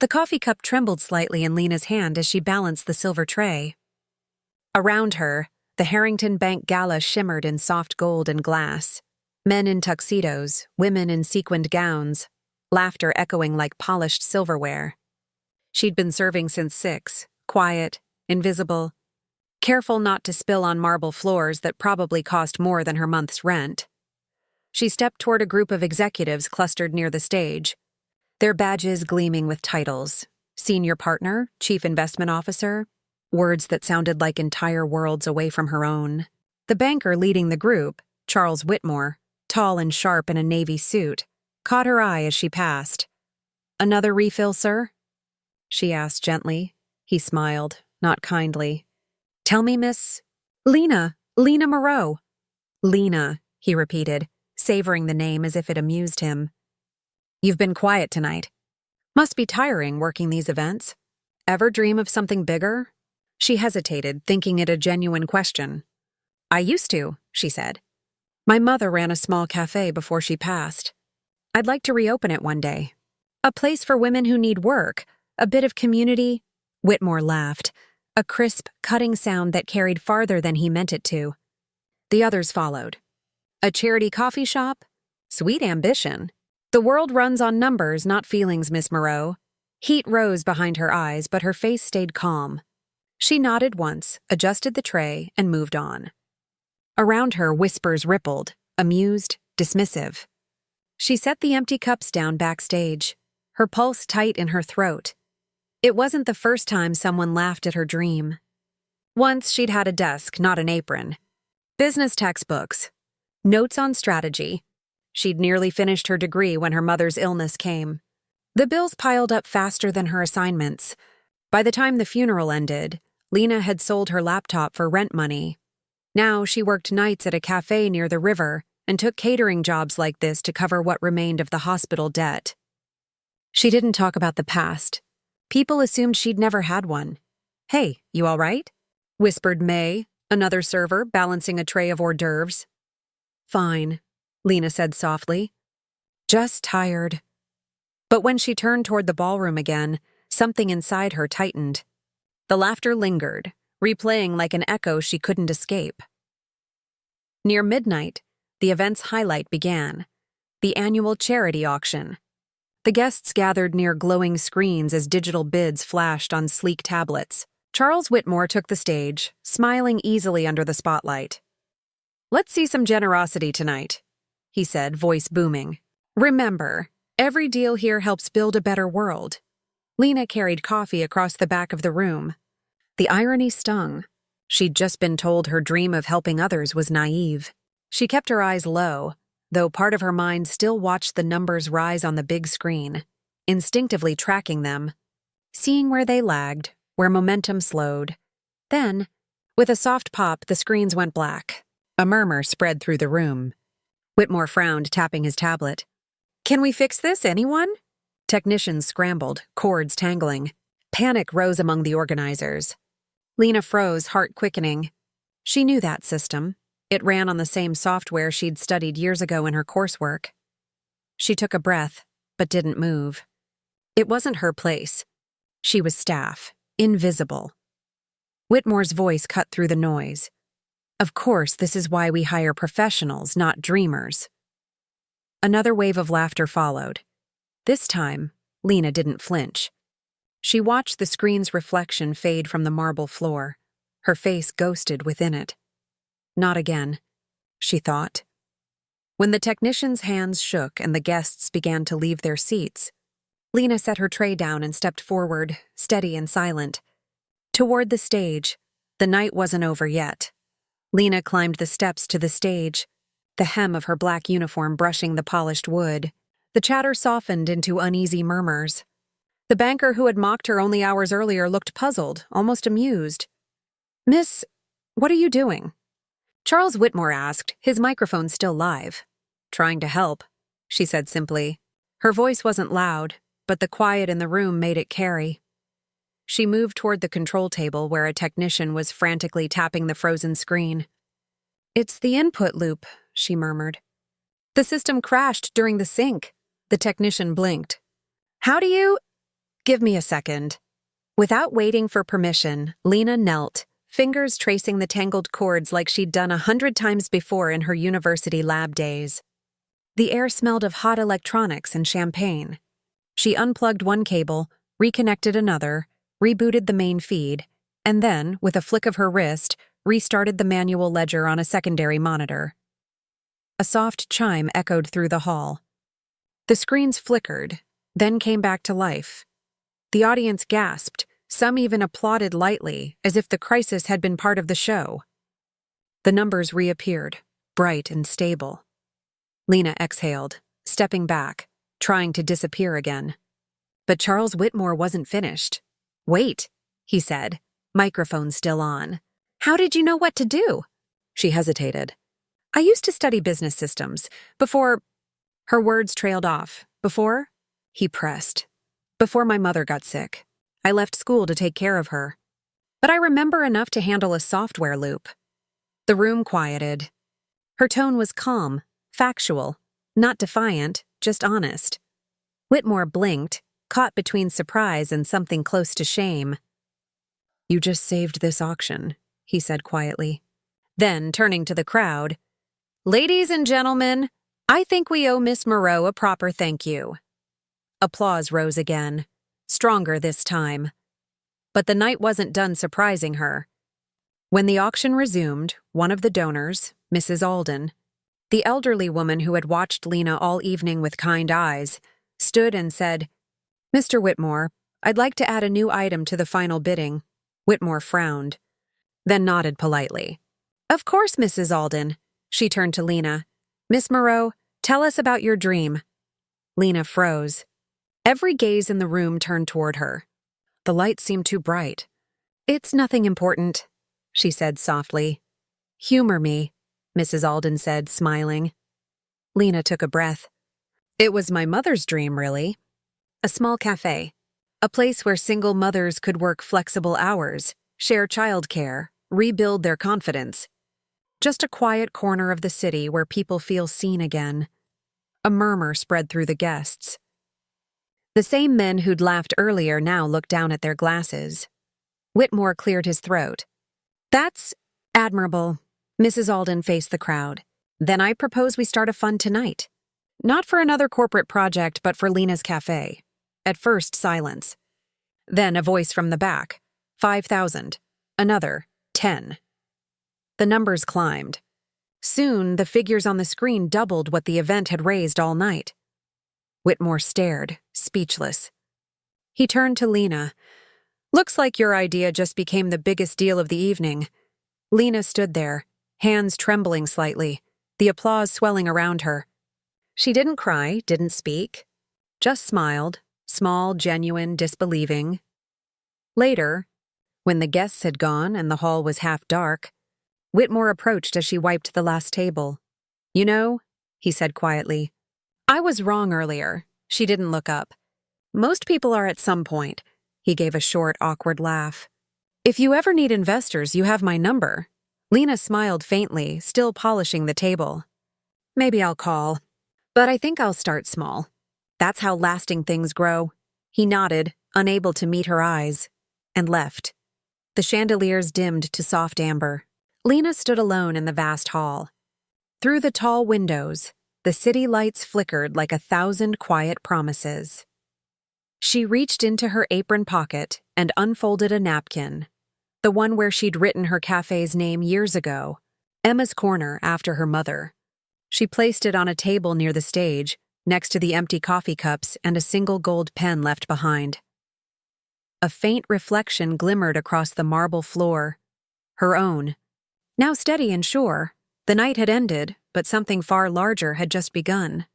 The coffee cup trembled slightly in Lena's hand as she balanced the silver tray. Around her, the Harrington Bank Gala shimmered in soft gold and glass. Men in tuxedos, women in sequined gowns, laughter echoing like polished silverware. She'd been serving since 6, quiet, invisible, careful not to spill on marble floors that probably cost more than her month's rent. She stepped toward a group of executives clustered near the stage, their badges gleaming with titles: senior partner, chief investment officer, words that sounded like entire worlds away from her own. The banker leading the group, Charles Whitmore, tall and sharp in a navy suit, caught her eye as she passed. "Another refill, sir?" she asked gently. He smiled, not kindly. "Tell me, Miss—" Lena Moreau." "Lena," he repeated, savoring the name as if it amused him. "You've been quiet tonight. Must be tiring working these events. Ever dream of something bigger?" She hesitated, thinking it a genuine question. "I used to," she said. "My mother ran a small cafe before she passed. I'd like to reopen it one day. A place for women who need work, a bit of community." Whitmore laughed, a crisp, cutting sound that carried farther than he meant it to. The others followed. "A charity coffee shop? Sweet ambition. The world runs on numbers, not feelings, Miss Moreau." Heat rose behind her eyes, but her face stayed calm. She nodded once, adjusted the tray, and moved on. Around her, whispers rippled, amused, dismissive. She set the empty cups down backstage, her pulse tight in her throat. It wasn't the first time someone laughed at her dream. Once she'd had a desk, not an apron. Business textbooks. Notes on strategy. She'd nearly finished her degree when her mother's illness came. The bills piled up faster than her assignments. By the time the funeral ended, Lena had sold her laptop for rent money. Now she worked nights at a cafe near the river and took catering jobs like this to cover what remained of the hospital debt. She didn't talk about the past. People assumed she'd never had one. "Hey, you all right?" whispered May, another server, balancing a tray of hors d'oeuvres. "Fine," Lena said softly. "Just tired." But when she turned toward the ballroom again, something inside her tightened. The laughter lingered, replaying like an echo she couldn't escape. Near midnight, the event's highlight began: the annual charity auction. The guests gathered near glowing screens as digital bids flashed on sleek tablets. Charles Whitmore took the stage, smiling easily under the spotlight. "Let's see some generosity tonight," he said, voice booming. "Remember, every deal here helps build a better world." Lena carried coffee across the back of the room. The irony stung. She'd just been told her dream of helping others was naive. She kept her eyes low, though part of her mind still watched the numbers rise on the big screen, instinctively tracking them, seeing where they lagged, where momentum slowed. Then, with a soft pop, the screens went black. A murmur spread through the room. Whitmore frowned, tapping his tablet. "Can we fix this, anyone?" Technicians scrambled, cords tangling. Panic rose among the organizers. Lena froze, heart quickening. She knew that system. It ran on the same software she'd studied years ago in her coursework. She took a breath, but didn't move. It wasn't her place. She was staff, invisible. Whitmore's voice cut through the noise. "Of course, this is why we hire professionals, not dreamers." Another wave of laughter followed. This time, Lena didn't flinch. She watched the screen's reflection fade from the marble floor, her face ghosted within it. Not again, she thought. When the technicians' hands shook and the guests began to leave their seats, Lena set her tray down and stepped forward, steady and silent. Toward the stage. The night wasn't over yet. Lena climbed the steps to the stage, the hem of her black uniform brushing the polished wood. The chatter softened into uneasy murmurs. The banker who had mocked her only hours earlier looked puzzled, almost amused. "Miss, what are you doing?" Charles Whitmore asked, his microphone still live. "Trying to help," she said simply. Her voice wasn't loud, but the quiet in the room made it carry. She moved toward the control table where a technician was frantically tapping the frozen screen. "It's the input loop," she murmured. "The system crashed during the sync." The technician blinked. "How do you—" Give me a second. Without waiting for permission, Lena knelt, fingers tracing the tangled cords like she'd done 100 times before in her university lab days. The air smelled of hot electronics and champagne. She unplugged one cable, reconnected another, rebooted the main feed, and then, with a flick of her wrist, restarted the manual ledger on a secondary monitor. A soft chime echoed through the hall. The screens flickered, then came back to life. The audience gasped, some even applauded lightly, as if the crisis had been part of the show. The numbers reappeared, bright and stable. Lena exhaled, stepping back, trying to disappear again. But Charles Whitmore wasn't finished. "Wait," he said, microphone still on. "How did you know what to do?" She hesitated. "I used to study business systems. Before—" Her words trailed off. "Before?" He pressed. "Before my mother got sick. I left school to take care of her. But I remember enough to handle a software loop." The room quieted. Her tone was calm, factual, not defiant, just honest. Whitmore blinked, caught between surprise and something close to shame. "You just saved this auction," he said quietly. Then, turning to the crowd, "Ladies and gentlemen, I think we owe Miss Moreau a proper thank you." Applause rose again, stronger this time. But the night wasn't done surprising her. When the auction resumed, one of the donors, Mrs. Alden, the elderly woman who had watched Lena all evening with kind eyes, stood and said, "Mr. Whitmore, I'd like to add a new item to the final bidding." Whitmore frowned, then nodded politely. "Of course, Mrs. Alden." She turned to Lena. "Miss Moreau, tell us about your dream." Lena froze. Every gaze in the room turned toward her. The light seemed too bright. "It's nothing important," she said softly. "Humor me," Mrs. Alden said, smiling. Lena took a breath. "It was my mother's dream, really. A small cafe. A place where single mothers could work flexible hours, share childcare, rebuild their confidence. Just a quiet corner of the city where people feel seen again." A murmur spread through the guests. The same men who'd laughed earlier now looked down at their glasses. Whitmore cleared his throat. "That's admirable." Mrs. Alden faced the crowd. "Then I propose we start a fund tonight. Not for another corporate project, but for Lena's Café." At first, silence. Then a voice from the back. 5,000. Another. 10. The numbers climbed. Soon, the figures on the screen doubled what the event had raised all night. Whitmore stared, speechless. He turned to Lena. "Looks like your idea just became the biggest deal of the evening." Lena stood there, hands trembling slightly, the applause swelling around her. She didn't cry, didn't speak, just smiled, small, genuine, disbelieving. Later, when the guests had gone and the hall was half dark, Whitmore approached as she wiped the last table. "You know," he said quietly, "I was wrong earlier." She didn't look up. "Most people are at some point." He gave a short, awkward laugh. "If you ever need investors, you have my number." Lena smiled faintly, still polishing the table. "Maybe I'll call. But I think I'll start small. That's how lasting things grow." He nodded, unable to meet her eyes, and left. The chandeliers dimmed to soft amber. Lena stood alone in the vast hall. Through the tall windows, the city lights flickered like 1,000 quiet promises. She reached into her apron pocket and unfolded a napkin, the one where she'd written her cafe's name years ago, Emma's Corner, after her mother. She placed it on a table near the stage, next to the empty coffee cups and a single gold pen left behind. A faint reflection glimmered across the marble floor. Her own. Now steady and sure, the night had ended, but something far larger had just begun.